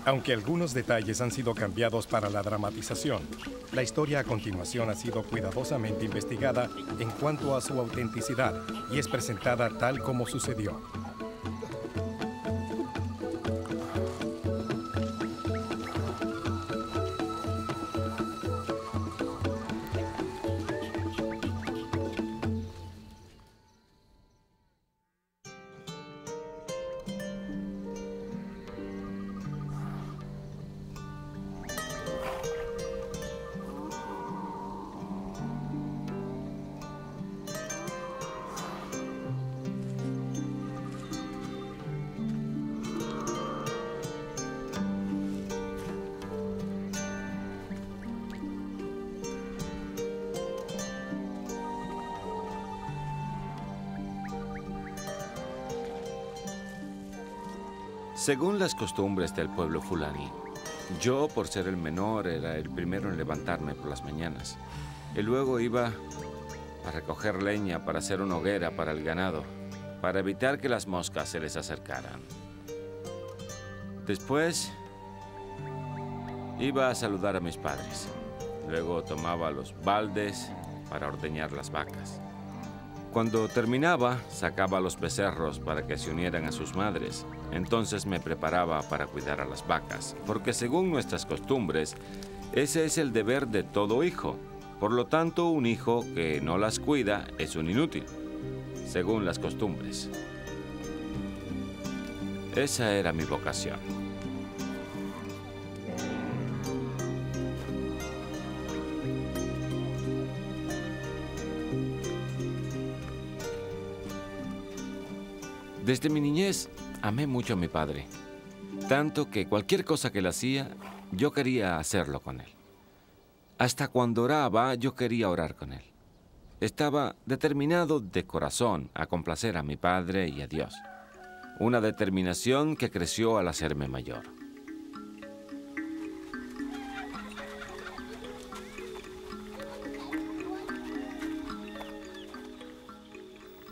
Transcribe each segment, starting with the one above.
Aunque algunos detalles han sido cambiados para la dramatización, la historia a continuación ha sido cuidadosamente investigada en cuanto a su autenticidad y es presentada tal como sucedió. Según las costumbres del pueblo fulani, yo, por ser el menor, era el primero en levantarme por las mañanas. Y luego iba a recoger leña para hacer una hoguera para el ganado, para evitar que las moscas se les acercaran. Después, iba a saludar a mis padres. Luego tomaba los baldes para ordeñar las vacas. Cuando terminaba, sacaba a los becerros para que se unieran a sus madres. Entonces me preparaba para cuidar a las vacas, porque según nuestras costumbres, ese es el deber de todo hijo. Por lo tanto, un hijo que no las cuida es un inútil, según las costumbres. Esa era mi vocación. Desde mi niñez, amé mucho a mi padre, tanto que cualquier cosa que él hacía, yo quería hacerlo con él. Hasta cuando oraba, yo quería orar con él. Estaba determinado de corazón a complacer a mi padre y a Dios. Una determinación que creció al hacerme mayor.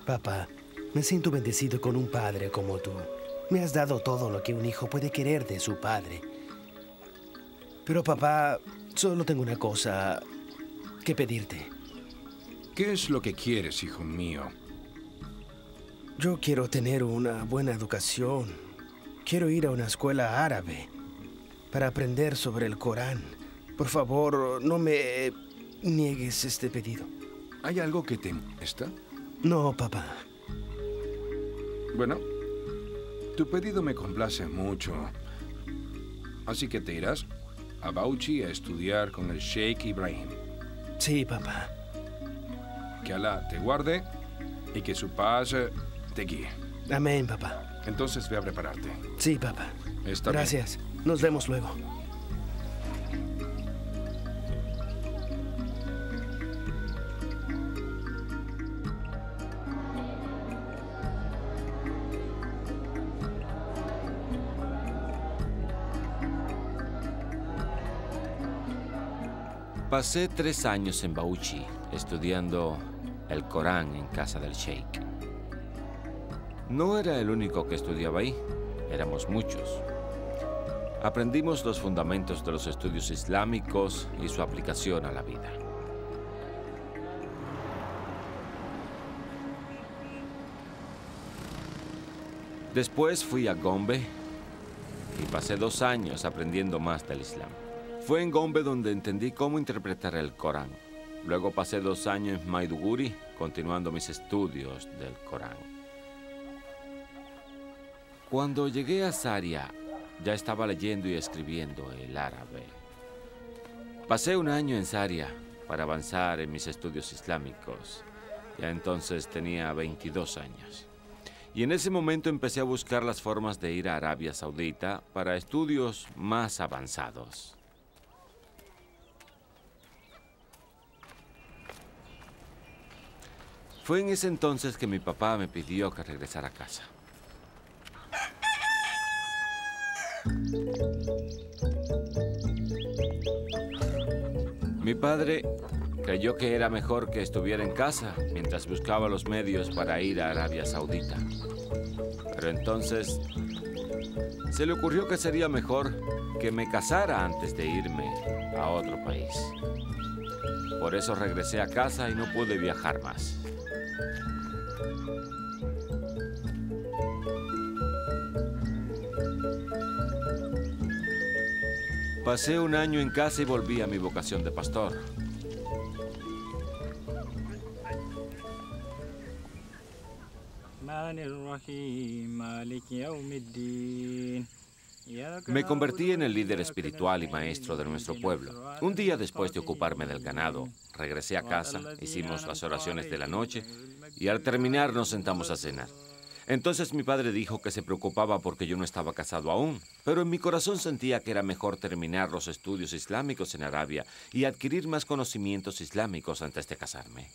Papá, me siento bendecido con un padre como tú. Me has dado todo lo que un hijo puede querer de su padre. Pero papá, solo tengo una cosa que pedirte. ¿Qué es lo que quieres, hijo mío? Yo quiero tener una buena educación. Quiero ir a una escuela árabe para aprender sobre el Corán. Por favor, no me niegues este pedido. ¿Hay algo que te molesta? No, papá. Bueno, tu pedido me complace mucho. Así que te irás a Bauchi a estudiar con el Sheikh Ibrahim. Sí, papá. Que Alá te guarde y que su paz te guíe. Amén, papá. Entonces ve a prepararte. Sí, papá. Está Gracias. bien. Nos vemos luego. Pasé 3 años en Bauchi, estudiando el Corán en casa del Sheikh. No era el único que estudiaba ahí, éramos muchos. Aprendimos los fundamentos de los estudios islámicos y su aplicación a la vida. Después fui a Gombe y pasé 2 años aprendiendo más del Islam. Fue en Gombe donde entendí cómo interpretar el Corán. Luego pasé 2 años en Maiduguri, continuando mis estudios del Corán. Cuando llegué a Zaria, ya estaba leyendo y escribiendo el árabe. Pasé 1 año en Zaria para avanzar en mis estudios islámicos. Ya entonces tenía 22 años. Y en ese momento empecé a buscar las formas de ir a Arabia Saudita para estudios más avanzados. Fue en ese entonces que mi papá me pidió que regresara a casa. Mi padre creyó que era mejor que estuviera en casa mientras buscaba los medios para ir a Arabia Saudita. Pero entonces Se le ocurrió que sería mejor que me casara antes de irme a otro país. Por eso regresé a casa y no pude viajar más. Pasé un año en casa y volví a mi vocación de pastor. Me convertí en el líder espiritual y maestro de nuestro pueblo. Un día después de ocuparme del ganado, regresé a casa, hicimos las oraciones de la noche y al terminar nos sentamos a cenar. Entonces mi padre dijo que se preocupaba porque yo no estaba casado aún, pero en mi corazón sentía que era mejor terminar los estudios islámicos en Arabia y adquirir más conocimientos islámicos antes de casarme.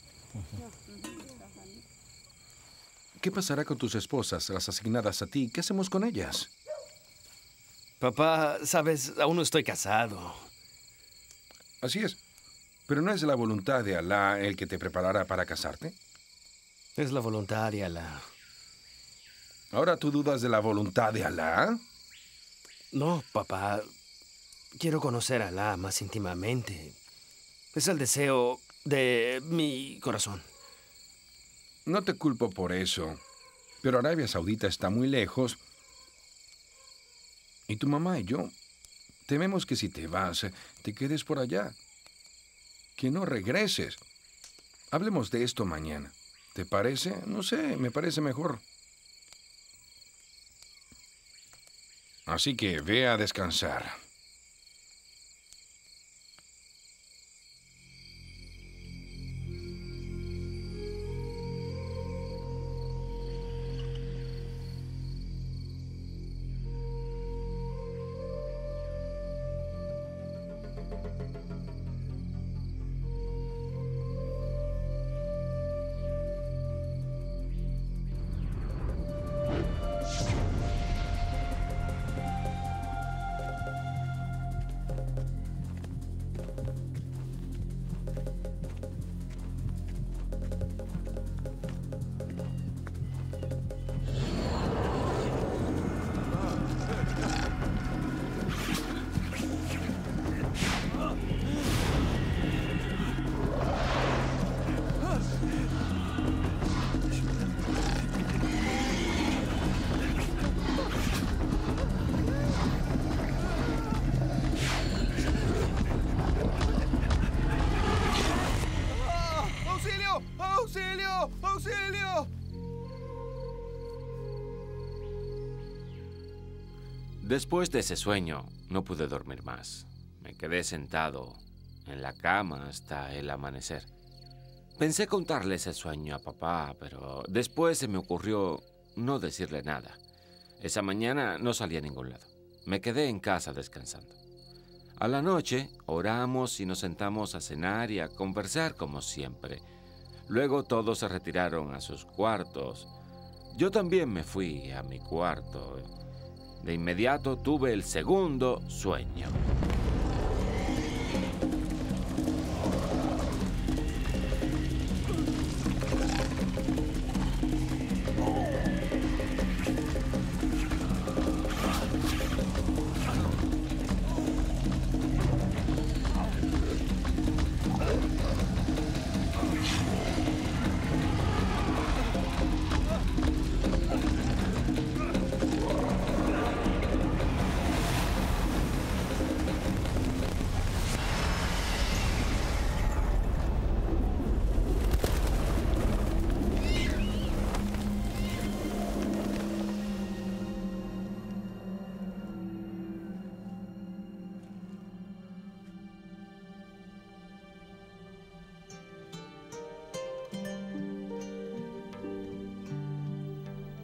¿Qué pasará con tus esposas, las asignadas a ti? ¿Qué hacemos con ellas? Papá, sabes, aún no estoy casado. Así es. ¿Pero no es la voluntad de Alá el que te preparará para casarte? Es la voluntad de Alá. ¿Ahora tú dudas de la voluntad de Alá? No, papá. Quiero conocer a Alá más íntimamente. Es el deseo de mi corazón. No te culpo por eso, pero Arabia Saudita está muy lejos. Y tu mamá y yo tememos que si te vas, te quedes por allá. Que no regreses. Hablemos de esto mañana. ¿Te parece? No sé, me parece mejor. Así que ve a descansar. ¡Auxilio! ¡Auxilio! Después de ese sueño, no pude dormir más. Me quedé sentado en la cama hasta el amanecer. Pensé contarle ese sueño a papá, pero después se me ocurrió no decirle nada. Esa mañana no salí a ningún lado. Me quedé en casa descansando. A la noche oramos y nos sentamos a cenar y a conversar como siempre. Luego todos se retiraron a sus cuartos. Yo también me fui a mi cuarto. De inmediato tuve el segundo sueño.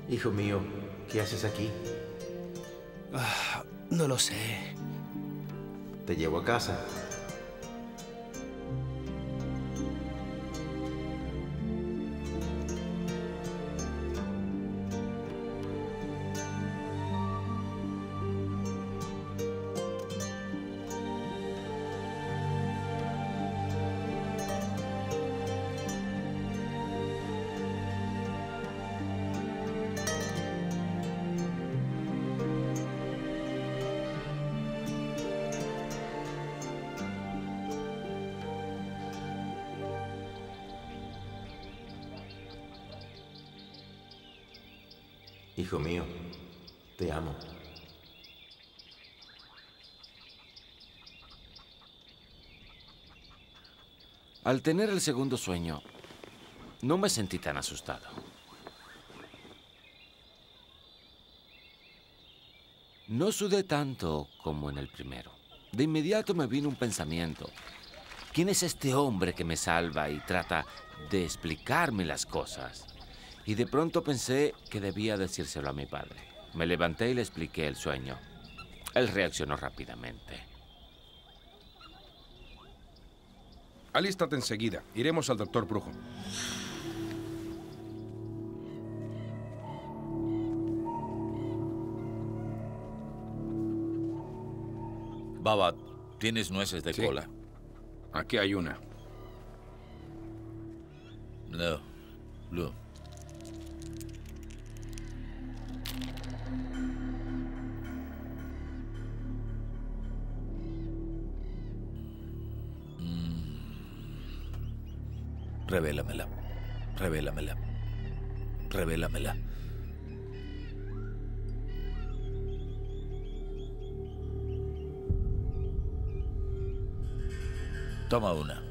Hijo mío, ¿qué haces aquí? No lo sé. Te llevo a casa. Hijo mío, te amo. Al tener el segundo sueño, no me sentí tan asustado. No sudé tanto como en el primero. De inmediato me vino un pensamiento. ¿Quién es este hombre que me salva y trata de explicarme las cosas? Y de pronto pensé que debía decírselo a mi padre. Me levanté y le expliqué el sueño. Él reaccionó rápidamente. Alístate enseguida. Iremos al doctor Brujo. Baba, ¿tienes nueces de Sí. cola? Aquí hay una. No. Revélamela. Revélamela. Revélamela. Toma una.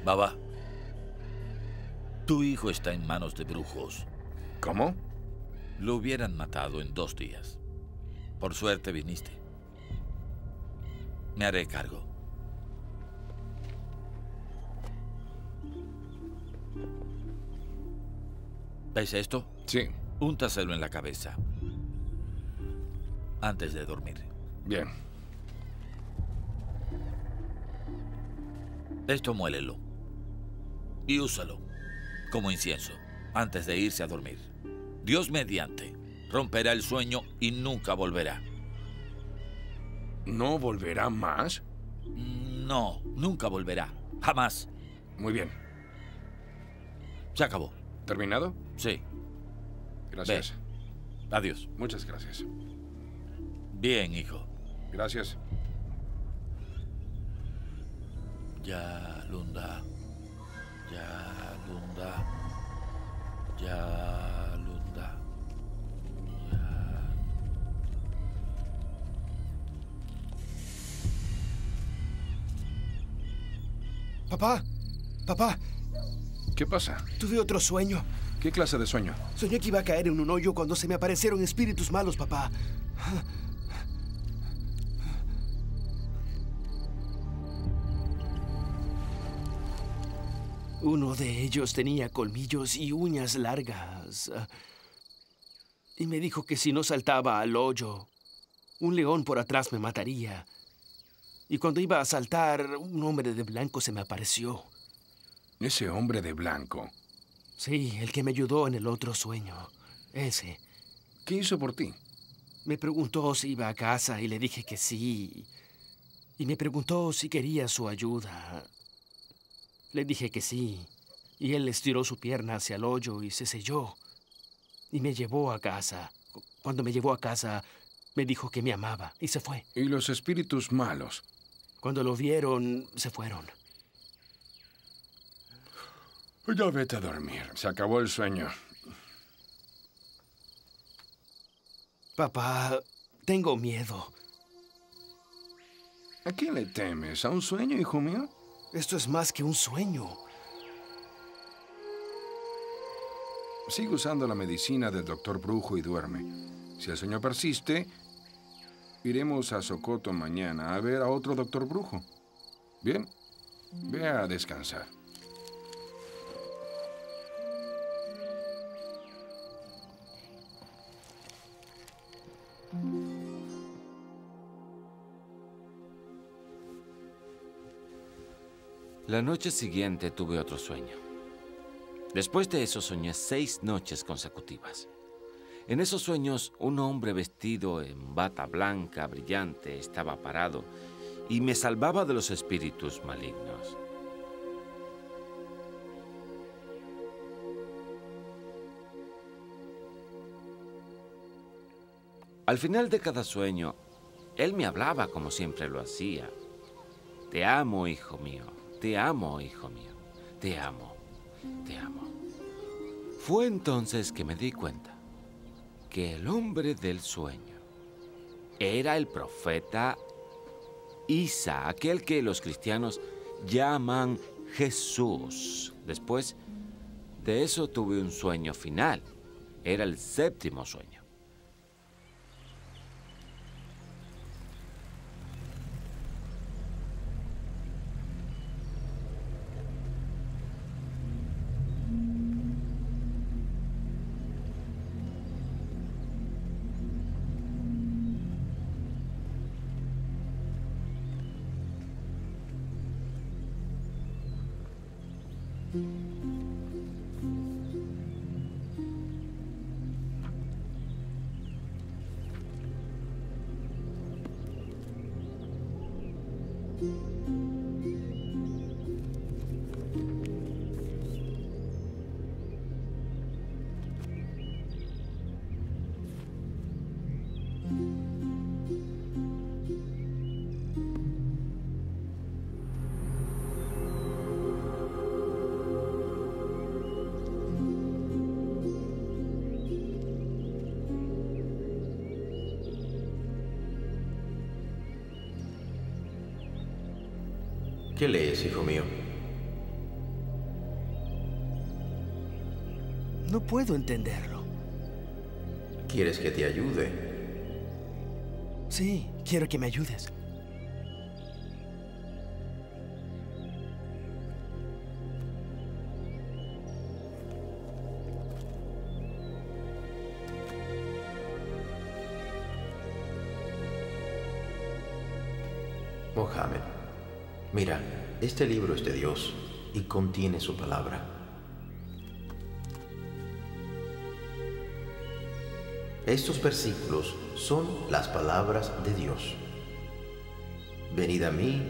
Baba, tu hijo está en manos de brujos. ¿Cómo? Lo hubieran matado en 2 días. Por suerte viniste. Me haré cargo. ¿Ves esto? Sí. Úntaselo en la cabeza. Antes de dormir. Bien. Esto muélelo. Y úsalo como incienso antes de irse a dormir. Dios mediante, romperá el sueño y nunca volverá. ¿No volverá más? No, nunca volverá. Jamás. Muy bien. Se acabó. ¿Terminado? Sí. Gracias. Ve. Adiós. Muchas gracias. Bien, hijo. Gracias. Ya, Lunda. Ya, Lunda. Ya, Lunda. Ya. Papá, ¿Qué pasa? tuve otro sueño. ¿Qué clase de sueño? Soñé que iba a caer en un hoyo cuando se me aparecieron espíritus malos, papá. Uno de ellos tenía colmillos y uñas largas. Y me dijo que si no saltaba al hoyo, un león por atrás me mataría. Y cuando iba a saltar, un hombre de blanco se me apareció. Ese hombre de blanco. Sí, el que me ayudó en el otro sueño. Ese. ¿Qué hizo por ti? Me preguntó si iba a casa y le dije que sí. Y me preguntó si quería su ayuda. Le dije que sí. Y él estiró su pierna hacia el hoyo y se selló. Y me llevó a casa. Cuando me llevó a casa, me dijo que me amaba y se fue. ¿Y los espíritus malos? Cuando lo vieron, se fueron. Ya vete a dormir. Se acabó el sueño. Papá, tengo miedo. ¿A qué le temes? ¿A un sueño, hijo mío? Esto es más que un sueño. Sigue usando la medicina del doctor Brujo y duerme. Si el sueño persiste, iremos a Sokoto mañana a ver a otro doctor Brujo. Bien, ve a descansar. La noche siguiente tuve otro sueño. Después de eso soñé 6 noches consecutivas. En esos sueños, un hombre vestido en bata blanca brillante estaba parado y me salvaba de los espíritus malignos. Al final de cada sueño, él me hablaba como siempre lo hacía. Te amo, hijo mío. Te amo, hijo mío. Te amo. Te amo. Fue entonces que me di cuenta que el hombre del sueño era el profeta Isa, aquel que los cristianos llaman Jesús. Después de eso tuve un sueño final. Era el 7º sueño. ¿Qué lees, hijo mío? No puedo entenderlo. ¿Quieres que te ayude? Sí, quiero que me ayudes. Mohammed, mira, este libro es de Dios y contiene su palabra. Estos versículos son las palabras de Dios. Venid a mí,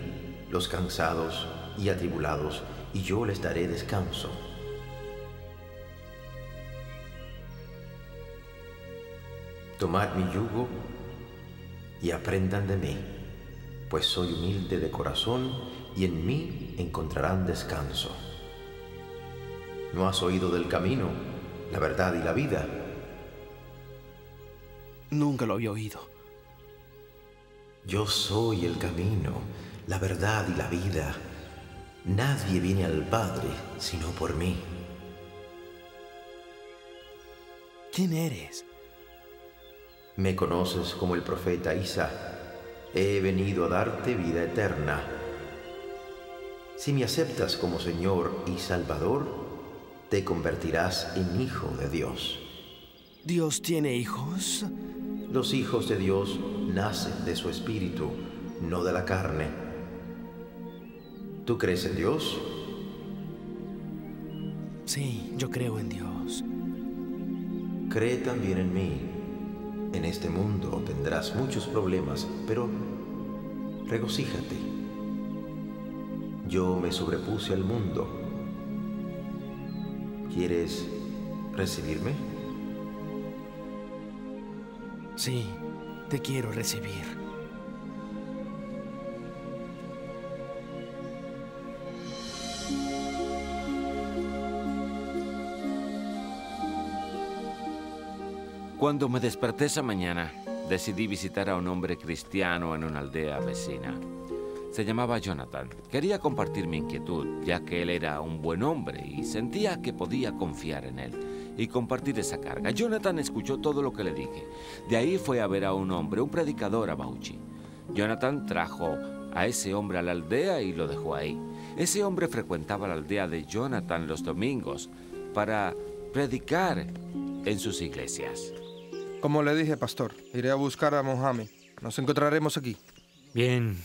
los cansados y atribulados, y yo les daré descanso. Tomad mi yugo y aprendan de mí, pues soy humilde de corazón y en mí encontrarán descanso. ¿No has oído del camino, la verdad y la vida? Nunca lo había oído. Yo soy el camino, la verdad y la vida. Nadie viene al Padre sino por mí. ¿Quién eres? Me conoces como el profeta Isa. He venido a darte vida eterna. Si me aceptas como Señor y Salvador, te convertirás en hijo de Dios. ¿Dios tiene hijos? Los hijos de Dios nacen de su espíritu, no de la carne. ¿Tú crees en Dios? Sí, yo creo en Dios. Cree también en mí. En este mundo tendrás muchos problemas, pero regocíjate. Yo me sobrepuse al mundo. ¿Quieres recibirme? Sí, te quiero recibir. Cuando me desperté esa mañana, decidí visitar a un hombre cristiano en una aldea vecina. Se llamaba Jonathan. Quería compartir mi inquietud, ya que él era un buen hombre y sentía que podía confiar en él y compartir esa carga. Jonathan escuchó todo lo que le dije. De ahí fue a ver a un hombre, un predicador a Bauchi. Jonathan trajo a ese hombre a la aldea y lo dejó ahí. Ese hombre frecuentaba la aldea de Jonathan los domingos para predicar en sus iglesias. Como le dije, pastor, iré a buscar a Mohammed. Nos encontraremos aquí. Bien.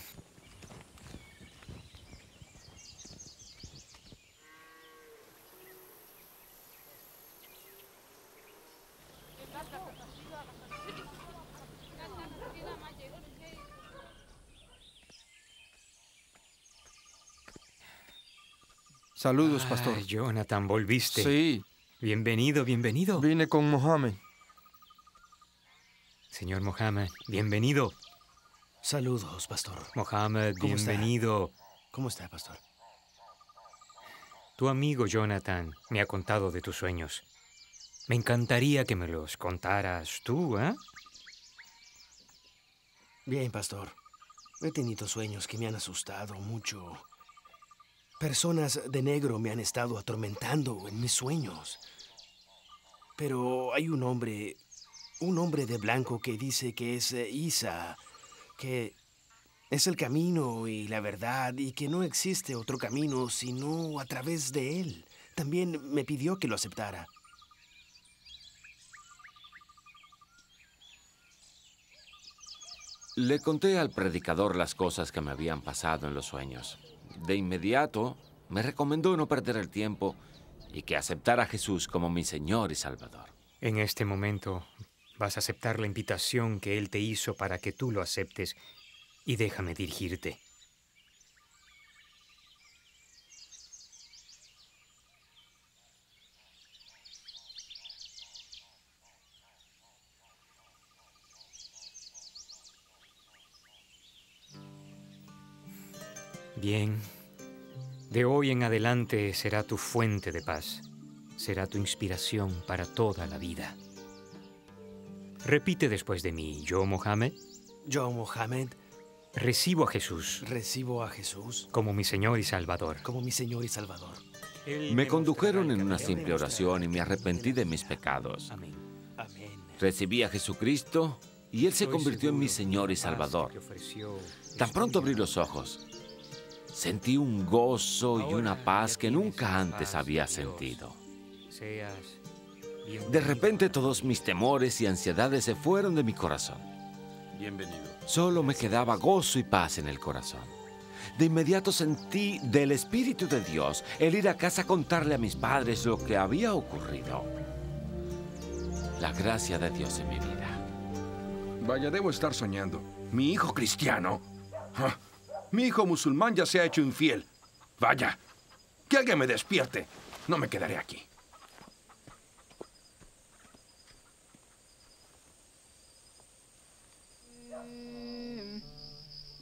Saludos, pastor. Jonathan, ¿volviste? Sí. Bienvenido, bienvenido. Vine con Mohammed. Señor Mohammed, bienvenido. Saludos, pastor. Mohammed, ¿Cómo está? bienvenido. ¿Cómo está, pastor? Tu amigo Jonathan me ha contado de tus sueños. Me encantaría que me los contaras tú, ¿eh? Bien, pastor. He tenido sueños que me han asustado mucho. Personas de negro me han estado atormentando en mis sueños. Pero hay un hombre de blanco que dice que es Isa, que es el camino y la verdad y que no existe otro camino sino a través de él. También me pidió que lo aceptara. Le conté al predicador las cosas que me habían pasado en los sueños. De inmediato, me recomendó no perder el tiempo y que aceptara a Jesús como mi Señor y Salvador. En este momento vas a aceptar la invitación que Él te hizo para que tú lo aceptes y déjame dirigirte. Bien, de hoy en adelante será tu fuente de paz, será tu inspiración para toda la vida. Repite después de mí, yo, Mohammed, Yo, Mohammed, recibo a Jesús recibo a Jesús como mi Señor y Salvador. como mi Señor y Salvador. Él Me condujeron en una mostrará el simple oración y me arrepentí de mis pecados. camino. Amén. Amén. Recibí a Jesucristo y Él se Estoy convirtió en mi seguro Señor y que la paz Salvador. que ofreció Tan es pronto abrí tuya. los ojos, sentí un gozo y una paz que nunca antes había sentido. Seas bienvenido. De repente todos mis temores y ansiedades se fueron de mi corazón. Bienvenido. Solo me quedaba gozo y paz en el corazón. De inmediato sentí del Espíritu de Dios el ir a casa a contarle a mis padres lo que había ocurrido. La gracia de Dios en mi vida. Vaya, debo estar soñando. ¿Mi hijo cristiano? Ah, mi hijo musulmán ya se ha hecho infiel. Vaya, que alguien me despierte. No me quedaré aquí.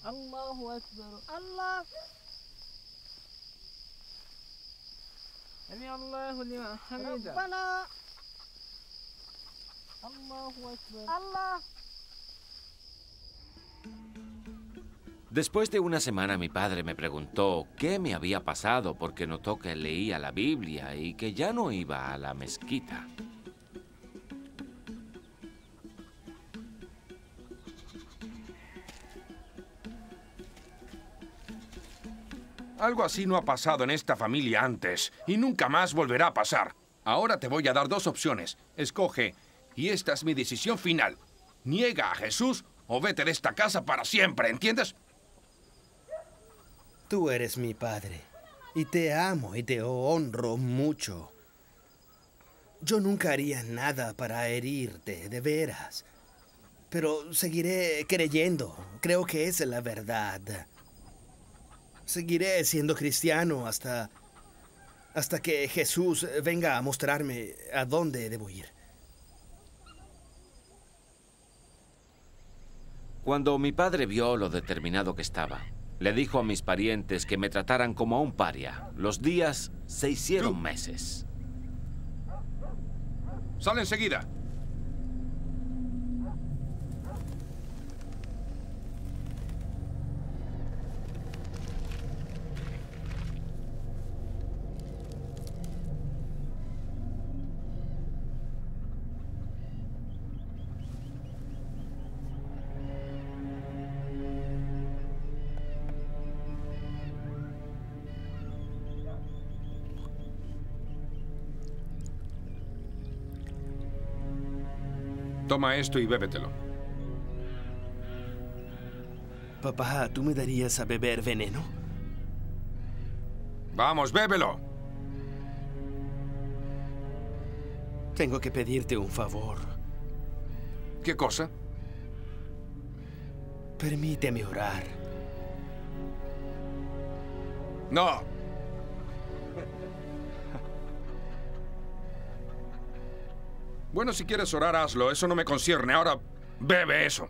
الله أكبر الله سمع الله لمن حمده ربنا الله أكبر الله. Después de una semana mi padre me preguntó qué me había pasado porque notó que leía la Biblia y que ya no iba a la mezquita. Algo así no ha pasado en esta familia antes y nunca más volverá a pasar. Ahora te voy a dar dos opciones. Escoge, y esta es mi decisión final. Niega a Jesús o vete de esta casa para siempre, ¿entiendes? Tú eres mi padre y te amo y te honro mucho. Yo nunca haría nada para herirte, de veras. Pero seguiré creyendo. Creo que es la verdad. Seguiré siendo cristiano hasta que Jesús venga a mostrarme a dónde debo ir. Cuando mi padre vio lo determinado que estaba, le dijo a mis parientes que me trataran como a un paria. Los días se hicieron meses. Sale enseguida. Toma esto y bébetelo. Papá, ¿tú me darías a beber veneno? Vamos, bébelo. Tengo que pedirte un favor. ¿Qué cosa? Permíteme orar. No. Bueno, si quieres orar, hazlo. Eso no me concierne. Ahora, bebe eso.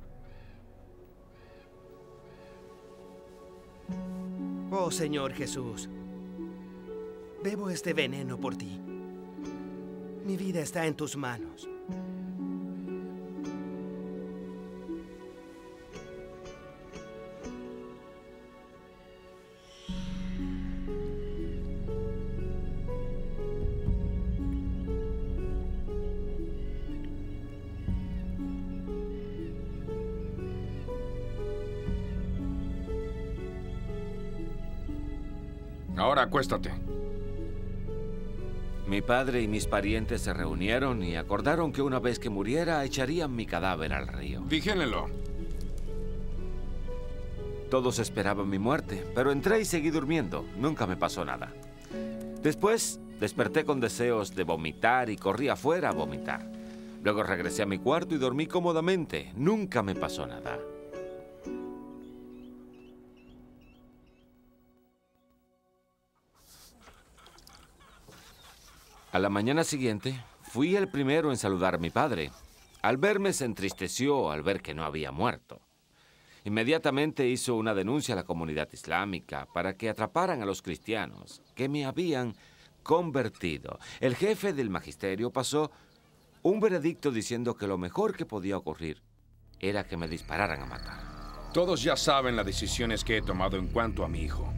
Oh, Señor Jesús, bebo este veneno por ti. Mi vida está en tus manos. Ahora acuéstate. Mi padre y mis parientes se reunieron y acordaron que una vez que muriera echarían mi cadáver al río. Vigílenlo. Todos esperaban mi muerte, pero entré y seguí durmiendo. Nunca me pasó nada. Después desperté con deseos de vomitar y corrí afuera a vomitar. Luego regresé a mi cuarto y dormí cómodamente. Nunca me pasó nada. A la mañana siguiente, fui el primero en saludar a mi padre. Al verme se entristeció al ver que no había muerto. Inmediatamente hizo una denuncia a la comunidad islámica para que atraparan a los cristianos que me habían convertido. El jefe del magisterio pasó un veredicto diciendo que lo mejor que podía ocurrir era que me dispararan a matar. Todos ya saben las decisiones que he tomado en cuanto a mi hijo.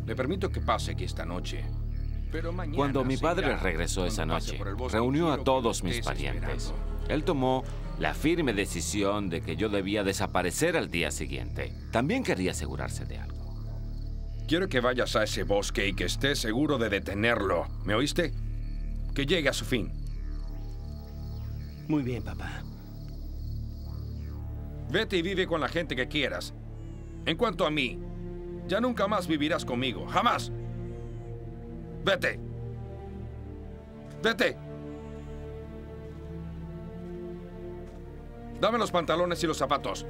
Le permito que pase aquí esta noche. Pero mañana Cuando mi padre regresó esa noche, reunió a todos mis parientes. Él tomó la firme decisión de que yo debía desaparecer al día siguiente. También quería asegurarse de algo. Quiero que vayas a ese bosque y que estés seguro de detenerlo. ¿Me oíste? Que llegue a su fin. Muy bien, papá. Vete y vive con la gente que quieras. En cuanto a mí, ya nunca más vivirás conmigo. ¡Jamás! ¡Vete! ¡Vete! Dame los pantalones y los zapatos.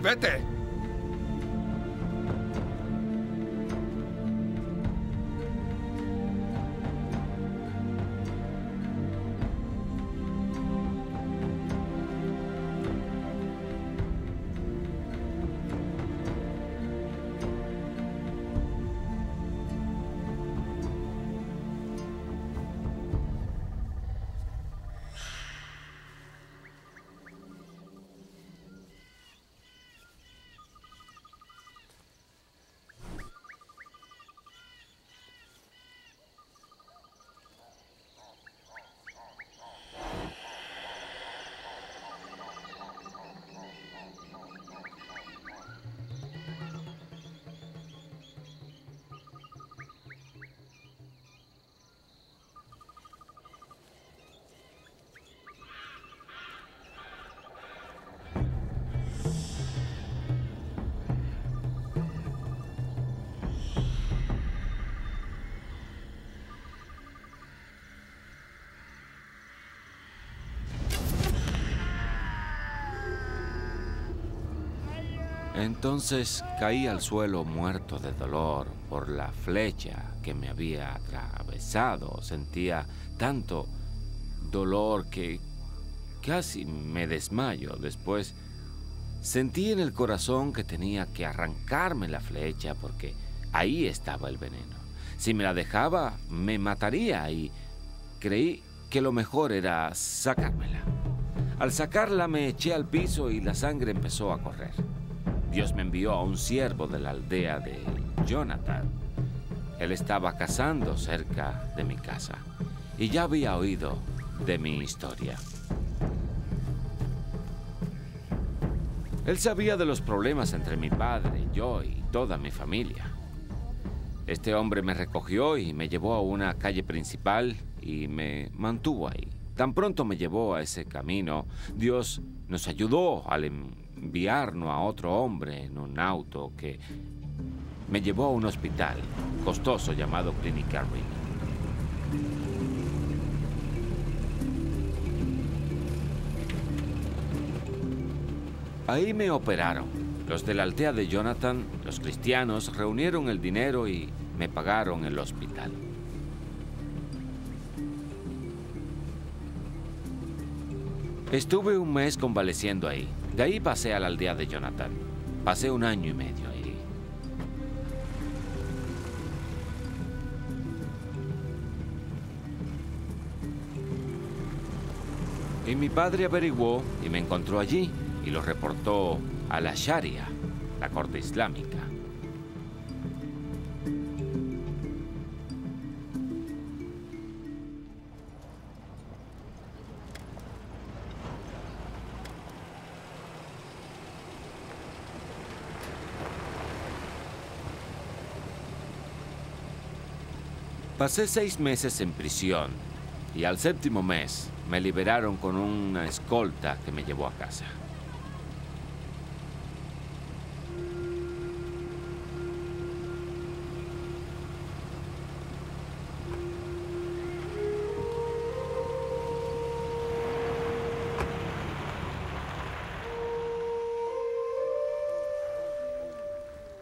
¡Vete! Entonces caí al suelo muerto de dolor por la flecha que me había atravesado. Sentía tanto dolor que casi me desmayo. Después sentí en el corazón que tenía que arrancarme la flecha porque ahí estaba el veneno. Si me la dejaba, me mataría y creí que lo mejor era sacármela. Al sacarla me eché al piso y la sangre empezó a correr. Dios me envió a un siervo de la aldea de Jonathan. Él estaba cazando cerca de mi casa y ya había oído de mi historia. Él sabía de los problemas entre mi padre, yo y toda mi familia. Este hombre me recogió y me llevó a una calle principal y me mantuvo ahí. Tan pronto me llevó a ese camino, Dios nos ayudó al enviarnos a otro hombre en un auto que me llevó a un hospital costoso llamado Clínica Reed. Ahí me operaron. Los de la aldea de Jonathan, los cristianos, reunieron el dinero y me pagaron el hospital. Estuve un mes convaleciendo ahí. De ahí pasé a la aldea de Jonathan. Pasé 1 año y medio ahí. Y mi padre averiguó y me encontró allí y lo reportó a la Sharia, la corte islámica. Pasé 6 meses en prisión y al 7º mes me liberaron con una escolta que me llevó a casa.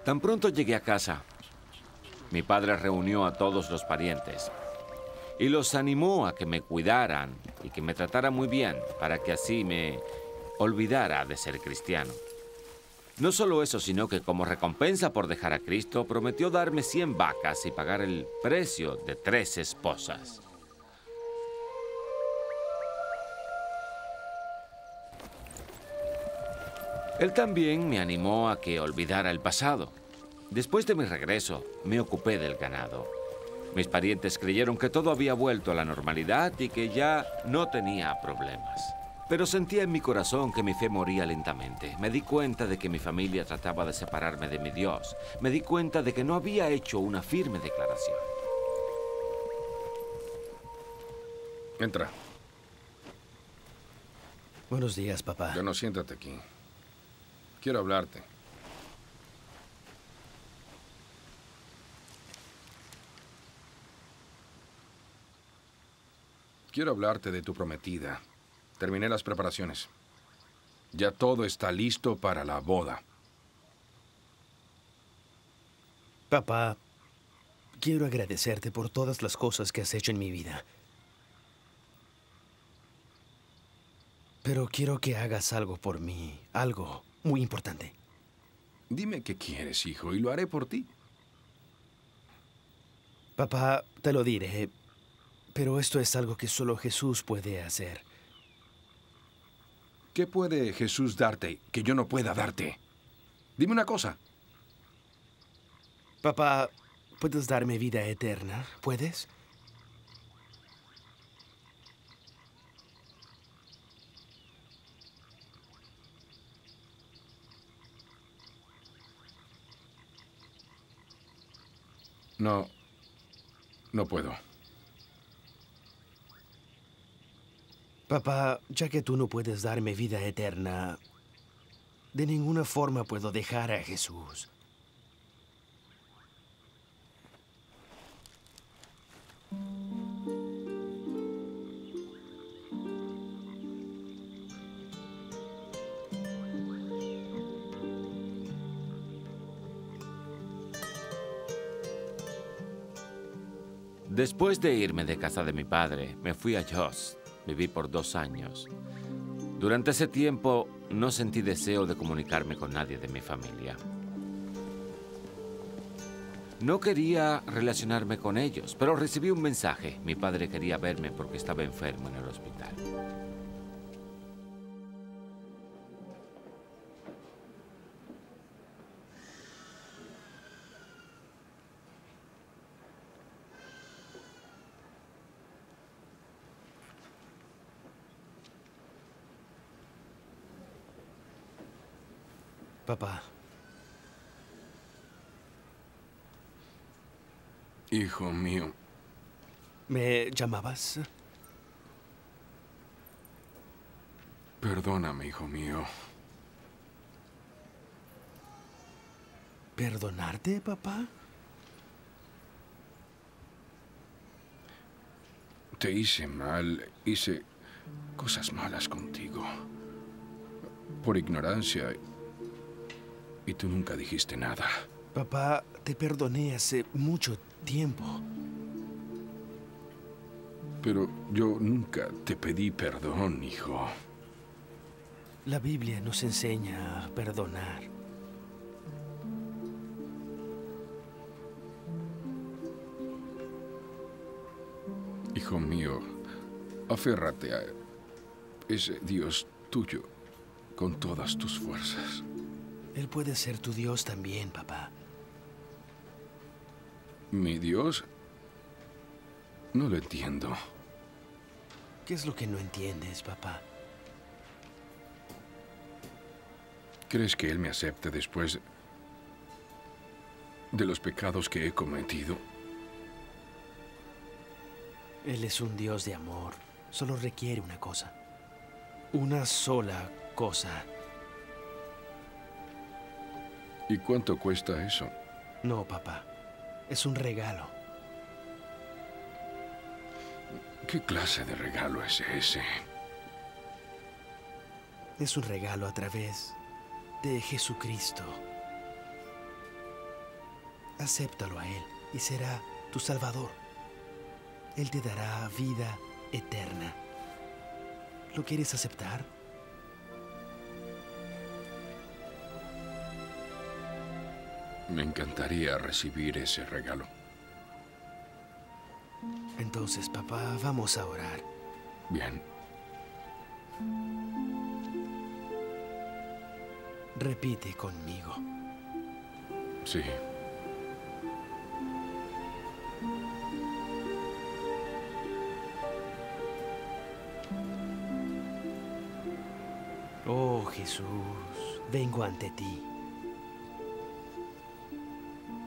Tan pronto llegué a casa, mi padre reunió a todos los parientes y los animó a que me cuidaran y que me trataran muy bien para que así me olvidara de ser cristiano. No solo eso, sino que como recompensa por dejar a Cristo, prometió darme 100 vacas y pagar el precio de 3 esposas. Él también me animó a que olvidara el pasado. Después de mi regreso, me ocupé del ganado. Mis parientes creyeron que todo había vuelto a la normalidad y que ya no tenía problemas. Pero sentía en mi corazón que mi fe moría lentamente. Me di cuenta de que mi familia trataba de separarme de mi Dios. Me di cuenta de que no había hecho una firme declaración. Entra. Buenos días, papá. No, siéntate aquí. Quiero hablarte. Quiero hablarte de tu prometida. Terminé las preparaciones. Ya todo está listo para la boda. Papá, quiero agradecerte por todas las cosas que has hecho en mi vida. Pero quiero que hagas algo por mí, algo muy importante. Dime qué quieres, hijo, y lo haré por ti. Papá, te lo diré, pero esto es algo que solo Jesús puede hacer. ¿Qué puede Jesús darte que yo no pueda darte? Dime una cosa. Papá, ¿puedes darme vida eterna? ¿Puedes? No, no puedo. Papá, ya que tú no puedes darme vida eterna, de ninguna forma puedo dejar a Jesús. Después de irme de casa de mi padre, me fui a Jos. Viví por 2 años. Durante ese tiempo no sentí deseo de comunicarme con nadie de mi familia. No quería relacionarme con ellos, pero recibí un mensaje. Mi padre quería verme porque estaba enfermo en el hospital. Papá. Hijo mío. ¿Me llamabas? Perdóname, hijo mío. ¿Perdonarte, papá? Te hice mal, hice cosas malas contigo. Por ignorancia. Y tú nunca dijiste nada. Papá, te perdoné hace mucho tiempo. Pero yo nunca te pedí perdón, hijo. La Biblia nos enseña a perdonar. Hijo mío, aférrate a ese Dios tuyo con todas tus fuerzas. Él puede ser tu Dios también, papá. ¿Mi Dios? No lo entiendo. ¿Qué es lo que no entiendes, papá? ¿Crees que Él me acepte después de los pecados que he cometido? Él es un Dios de amor. Solo requiere una cosa. Una sola cosa. ¿Y cuánto cuesta eso? No, papá. Es un regalo. ¿Qué clase de regalo es ese? Es un regalo a través de Jesucristo. Acéptalo a Él y será tu Salvador. Él te dará vida eterna. ¿Lo quieres aceptar? Me encantaría recibir ese regalo. Entonces, papá, vamos a orar. Bien. Repite conmigo. Sí. Oh, Jesús, vengo ante ti.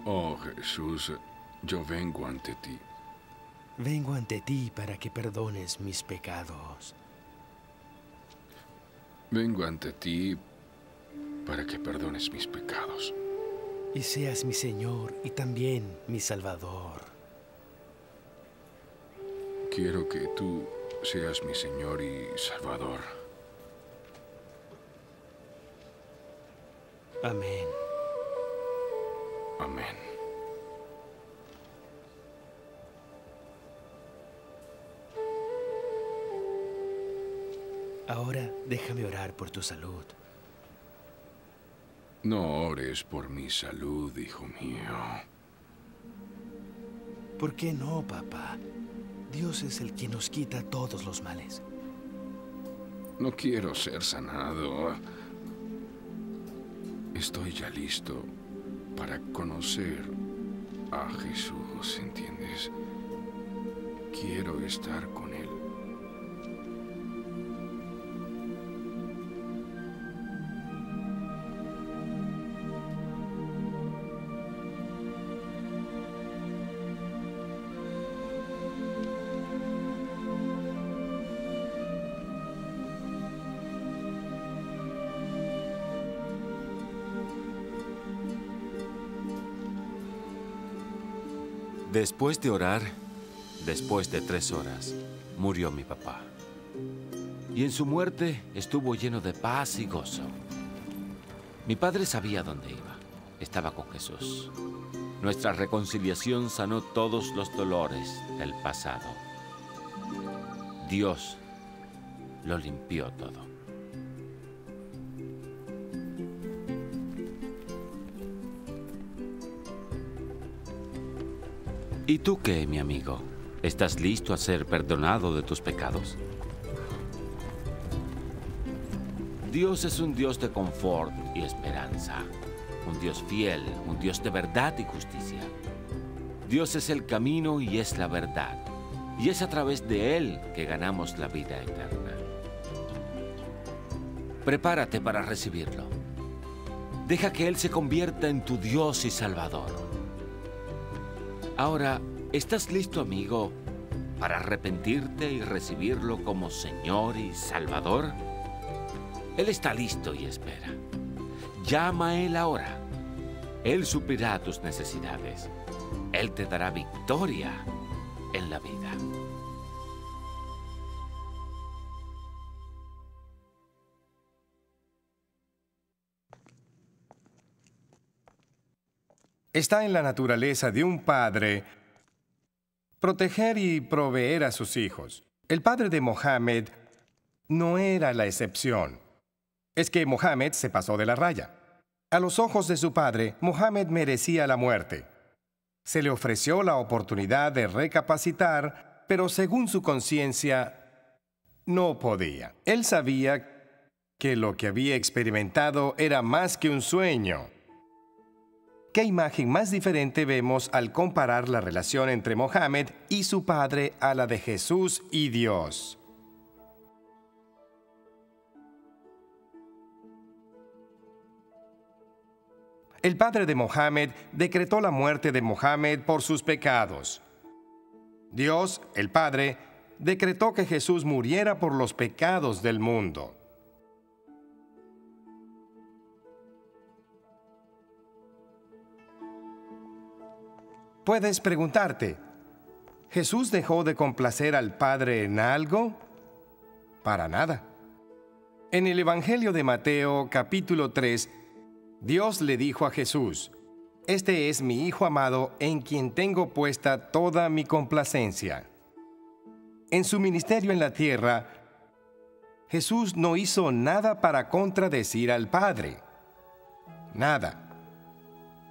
Oh, Jesús, yo vengo ante ti. Vengo ante ti para que perdones mis pecados. Vengo ante ti para que perdones mis pecados. Y seas mi Señor y también mi Salvador. Quiero que tú seas mi Señor y Salvador. Amén. Amén. Ahora déjame orar por tu salud. No ores por mi salud, hijo mío. ¿Por qué no, papá? Dios es el que nos quita todos los males. No quiero ser sanado. Estoy ya listo para conocer a Jesús, ¿entiendes? Quiero estar con Él. Después de orar, después de 3 horas, murió mi papá. Y en su muerte estuvo lleno de paz y gozo. Mi padre sabía dónde iba. Estaba con Jesús. Nuestra reconciliación sanó todos los dolores del pasado. Dios lo limpió todo. ¿Y tú qué, mi amigo? ¿Estás listo a ser perdonado de tus pecados? Dios es un Dios de confort y esperanza, un Dios fiel, un Dios de verdad y justicia. Dios es el camino y es la verdad, y es a través de Él que ganamos la vida eterna. Prepárate para recibirlo. Deja que Él se convierta en tu Dios y Salvador. Ahora, ¿estás listo, amigo, para arrepentirte y recibirlo como Señor y Salvador? Él está listo y espera. Llama a Él ahora. Él suplirá tus necesidades. Él te dará victoria en la vida. Está en la naturaleza de un padre proteger y proveer a sus hijos. El padre de Mohammed no era la excepción. Es que Mohammed se pasó de la raya. A los ojos de su padre, Mohammed merecía la muerte. Se le ofreció la oportunidad de recapacitar, pero según su conciencia, no podía. Él sabía que lo que había experimentado era más que un sueño. ¿Qué imagen más diferente vemos al comparar la relación entre Mohammed y su padre a la de Jesús y Dios? El padre de Mohammed decretó la muerte de Mohammed por sus pecados. Dios, el Padre, decretó que Jesús muriera por los pecados del mundo. Puedes preguntarte, ¿Jesús dejó de complacer al Padre en algo? Para nada. En el Evangelio de Mateo, capítulo 3, Dios le dijo a Jesús, «Este es mi Hijo amado en quien tengo puesta toda mi complacencia». En su ministerio en la tierra, Jesús no hizo nada para contradecir al Padre. Nada.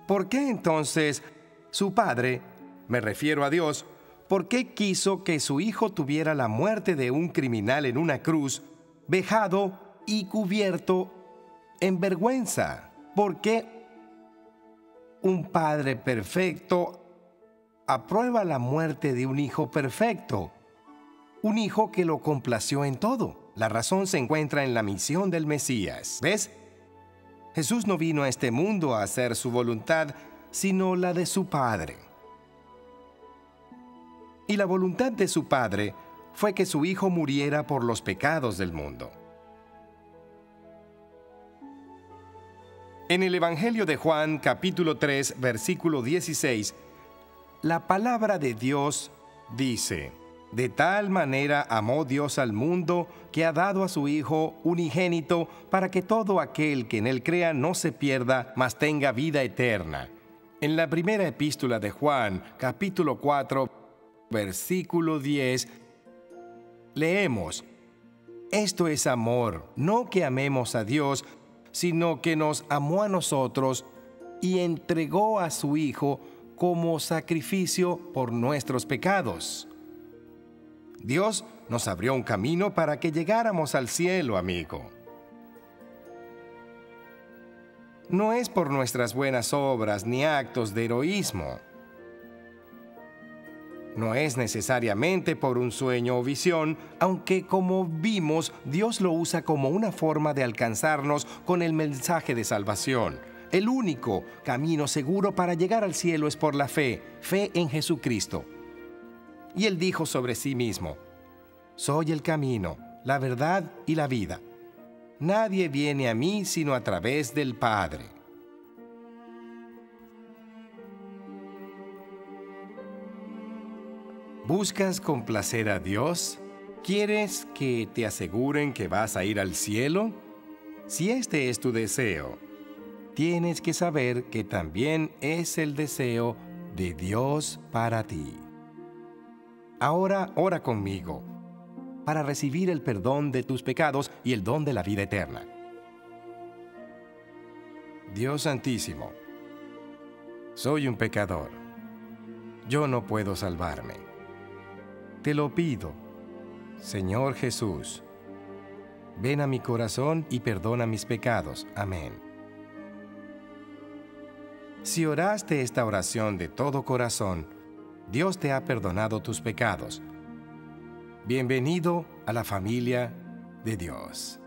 ¿Por qué entonces su Padre, me refiero a Dios, por qué quiso que su Hijo tuviera la muerte de un criminal en una cruz, vejado y cubierto en vergüenza? ¿Por qué un Padre perfecto aprueba la muerte de un Hijo perfecto? Un Hijo que lo complació en todo. La razón se encuentra en la misión del Mesías. ¿Ves? Jesús no vino a este mundo a hacer su voluntad, sino la de su Padre. Y la voluntad de su Padre fue que su Hijo muriera por los pecados del mundo. En el Evangelio de Juan, capítulo 3, versículo 16, la palabra de Dios dice, «De tal manera amó Dios al mundo que ha dado a su Hijo unigénito para que todo aquel que en él crea no se pierda, mas tenga vida eterna». En la primera epístola de Juan, capítulo 4, versículo 10, leemos, «Esto es amor, no que amemos a Dios, sino que nos amó a nosotros y entregó a su Hijo como sacrificio por nuestros pecados». Dios nos abrió un camino para que llegáramos al cielo, amigo. No es por nuestras buenas obras ni actos de heroísmo. No es necesariamente por un sueño o visión, aunque como vimos, Dios lo usa como una forma de alcanzarnos con el mensaje de salvación. El único camino seguro para llegar al cielo es por la fe en Jesucristo. Y Él dijo sobre sí mismo, «Soy el camino, la verdad y la vida. Nadie viene a mí sino a través del Padre». ¿Buscas complacer a Dios? ¿Quieres que te aseguren que vas a ir al cielo? Si este es tu deseo, tienes que saber que también es el deseo de Dios para ti. Ahora ora conmigo para recibir el perdón de tus pecados y el don de la vida eterna. Dios Santísimo, soy un pecador. Yo no puedo salvarme. Te lo pido, Señor Jesús. Ven a mi corazón y perdona mis pecados. Amén. Si oraste esta oración de todo corazón, Dios te ha perdonado tus pecados. Bienvenido a la familia de Dios.